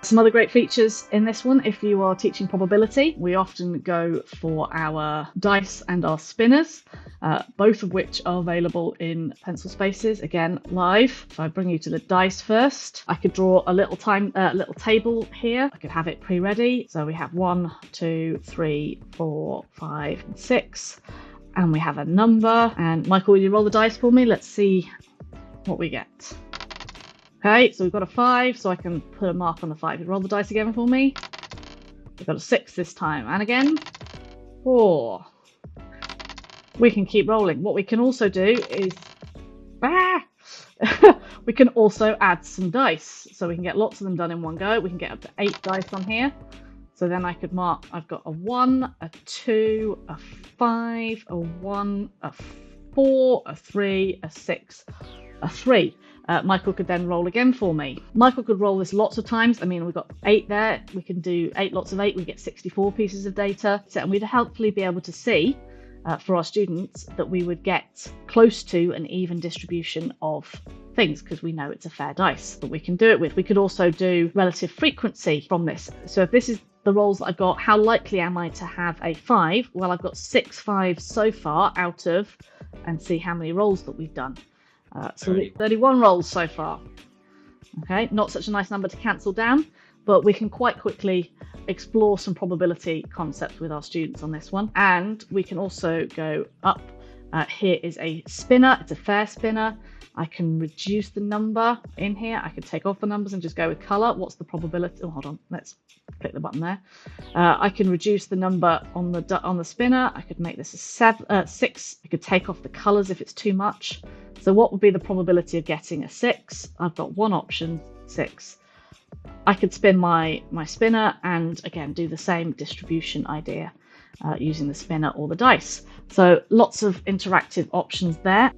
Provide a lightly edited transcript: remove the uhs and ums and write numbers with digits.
Some other great features in this one, if you are teaching probability, we often go for our dice and our spinners, both of which are available in pencil spaces, again live. If I bring you to the dice first, I could draw a little table here. I could have it pre-ready. So we have 1, 2, 3, 4, 5, and 6, and we have a number. And Michael, will you roll the dice for me? Let's see what we get. Okay, so we've got a 5, so I can put a mark on the 5. You roll the dice again for me. We've got a 6 this time, and again, 4. We can keep rolling. What we can also do is, we can also add some dice. So we can get lots of them done in one go. We can get up to 8 dice on here. So then I could mark, I've got a 1, a 2, a 5, a 1, a 4, a 3, a 6, a 3. Michael could then roll again for me. Michael could roll this lots of times. I mean, we've got 8 there. We can do 8 lots of 8. We get 64 pieces of data. And we'd hopefully be able to see for our students that we would get close to an even distribution of things because we know it's a fair dice that we can do it with. We could also do relative frequency from this. So if this is the rolls that I've got, how likely am I to have a 5? Well, I've got 6 5s so far out of, and see how many rolls that we've done. So 31 rolls so far. Okay, not such a nice number to cancel down, but we can quite quickly explore some probability concepts with our students on this one. And we can also go up. Here is a spinner. It's a fair spinner. I can reduce the number in here. I could take off the numbers and just go with color. What's the probability? Oh, hold on. Let's click the button there. I can reduce the number on the spinner. I could make this a 6. I could take off the colors if it's too much. So what would be the probability of getting a 6? I've got one option, 6. I could spin my spinner and again do the same distribution idea using the spinner or the dice. So lots of interactive options there.